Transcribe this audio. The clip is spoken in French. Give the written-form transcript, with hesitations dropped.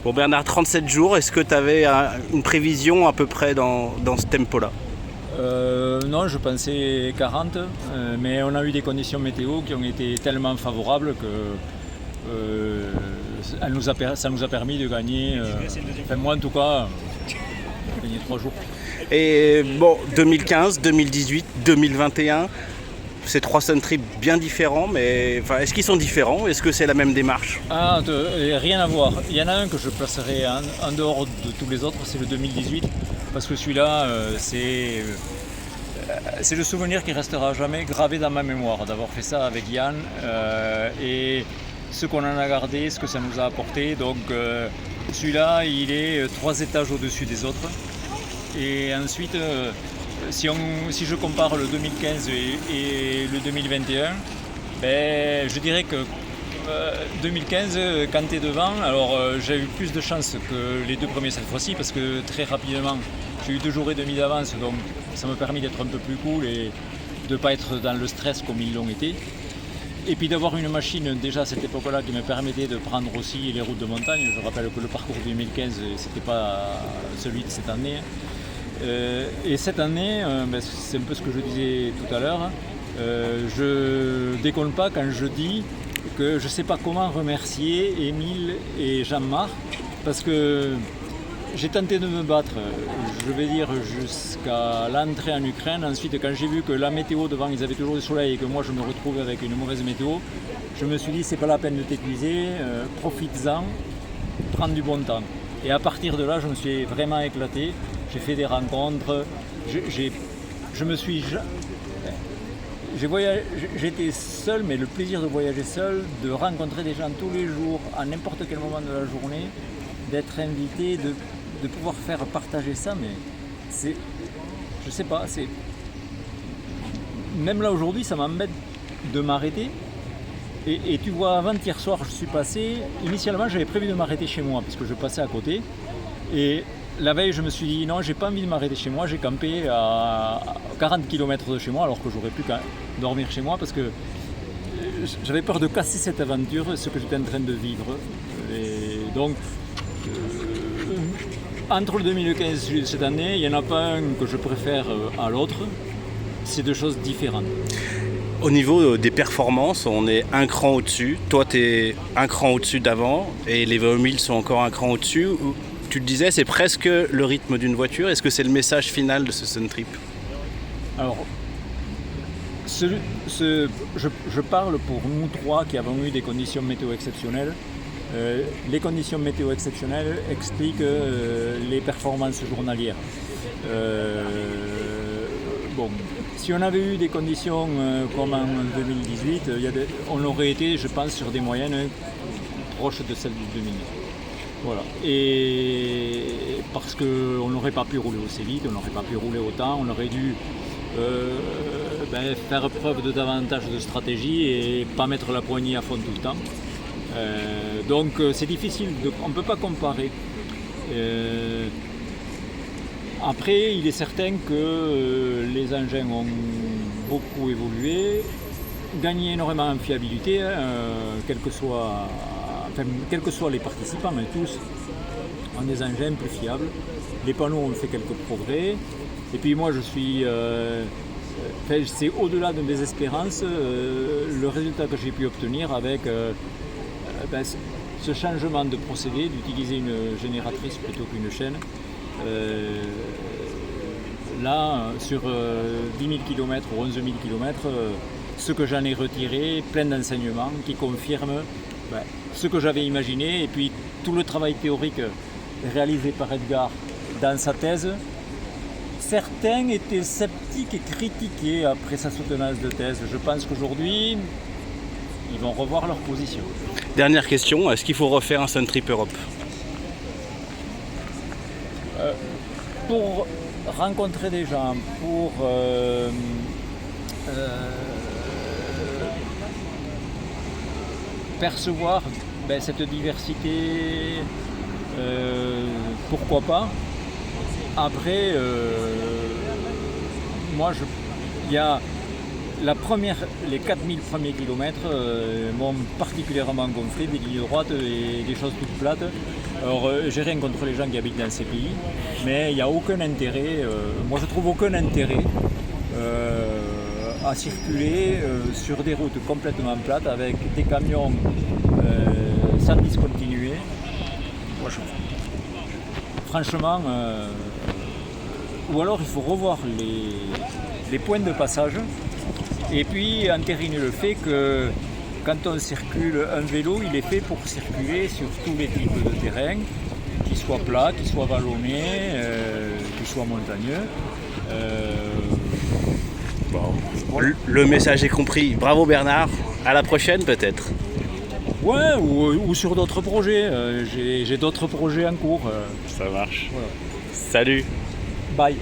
Bon Bernard, 37 jours, est-ce que tu avais une prévision à peu près dans ce tempo-là? Non, je pensais 40, mais on a eu des conditions météo qui ont été tellement favorables que ça nous a permis de gagner, enfin moi en tout cas, gagner 3 jours. Et bon, 2015, 2018, 2021, c'est 3 Sun Trips bien différents, mais enfin, est-ce qu'ils sont différents? Est-ce que c'est la même démarche? Rien à voir. Il y en a un que je placerai en dehors de tous les autres, c'est le 2018, parce que celui-là, c'est le souvenir qui restera jamais gravé dans ma mémoire, d'avoir fait ça avec Yann, et ce qu'on en a gardé, ce que ça nous a apporté. Donc celui-là, il est 3 étages au-dessus des autres. Et ensuite, si je compare le 2015 et le 2021, je dirais que 2015, quand tu es devant, alors j'ai eu plus de chance que les 2 premiers cette fois-ci, parce que très rapidement, j'ai eu 2 jours et demi d'avance, donc ça m'a permis d'être un peu plus cool et de ne pas être dans le stress comme ils l'ont été. Et puis d'avoir une machine déjà à cette époque-là qui me permettait de prendre aussi les routes de montagne. Je rappelle que le parcours 2015, c'était pas celui de cette année. Et cette année, c'est un peu ce que je disais tout à l'heure, je déconne pas quand je dis que je ne sais pas comment remercier Émile et Jean-Marc, parce que j'ai tenté de me battre, je vais dire, jusqu'à l'entrée en Ukraine. Ensuite, quand j'ai vu que la météo devant, ils avaient toujours du soleil et que moi je me retrouvais avec une mauvaise météo, je me suis dit, c'est pas la peine de t'épuiser, profites-en, prends du bon temps. Et à partir de là, je me suis vraiment éclaté. J'ai fait des rencontres, j'étais seul, mais le plaisir de voyager seul, de rencontrer des gens tous les jours, à n'importe quel moment de la journée, d'être invité, de pouvoir faire partager ça, mais je sais pas, même là aujourd'hui, ça m'embête de m'arrêter. Et tu vois, avant-hier soir, je suis passé, initialement j'avais prévu de m'arrêter chez moi, parce que je passais à côté, et la veille, je me suis dit non, j'ai pas envie de m'arrêter chez moi. J'ai campé à 40 km de chez moi, alors que j'aurais pu dormir chez moi, parce que j'avais peur de casser cette aventure, ce que j'étais en train de vivre. Et donc, entre le 2015 et cette année, il n'y en a pas un que je préfère à l'autre. C'est 2 choses différentes. Au niveau des performances, on est un cran au-dessus. Toi, tu es un cran au-dessus d'avant, et les 20 000 sont encore un cran au-dessus. Tu le disais, c'est presque le rythme d'une voiture. Est-ce que c'est le message final de ce Sun Trip? Alors, je parle pour nous 3 qui avons eu des conditions météo exceptionnelles. Les conditions météo exceptionnelles expliquent les performances journalières. Si on avait eu des conditions comme en 2018, on aurait été, je pense, sur des moyennes proches de celles du 2000. Voilà. Et parce qu'on n'aurait pas pu rouler aussi vite, on n'aurait pas pu rouler autant, on aurait dû faire preuve de davantage de stratégie et pas mettre la poignée à fond tout le temps. Donc c'est difficile, on ne peut pas comparer. Après, il est certain que les engins ont beaucoup évolué, gagné énormément en fiabilité, quels que soient les participants, mais tous ont des engins plus fiables. Les panneaux ont fait quelques progrès. Et puis moi, c'est au-delà de mes espérances le résultat que j'ai pu obtenir avec ce changement de procédé, d'utiliser une génératrice plutôt qu'une chaîne. Là, sur 10 000 km ou 11 000 km, ce que j'en ai retiré, plein d'enseignements qui confirment ce que j'avais imaginé, et puis tout le travail théorique réalisé par Edgar dans sa thèse. Certains étaient sceptiques et critiqués après sa soutenance de thèse. Je pense qu'aujourd'hui, ils vont revoir leur position. Dernière question, est-ce qu'il faut refaire un Sun Trip Europe? Pour rencontrer des gens, pour percevoir cette diversité, pourquoi pas. Après, moi, il y a les 4000 premiers kilomètres m'ont particulièrement gonflé, des lignes droites et des choses toutes plates. Alors j'ai rien contre les gens qui habitent dans ces pays, mais il n'y a aucun intérêt, moi je trouve aucun intérêt à circuler sur des routes complètement plates avec des camions sans discontinuer. Moi, franchement, ou alors il faut revoir les points de passage et puis entériner le fait que quand on circule un vélo, il est fait pour circuler sur tous les types de terrain, qu'ils soient plats, qu'ils soient vallonnés, qu'ils soient montagneux. Voilà. Le message est compris. Bravo Bernard, à la prochaine peut-être. Ouais, ou sur d'autres projets. J'ai d'autres projets en cours. Ça marche. Voilà. Salut. Bye.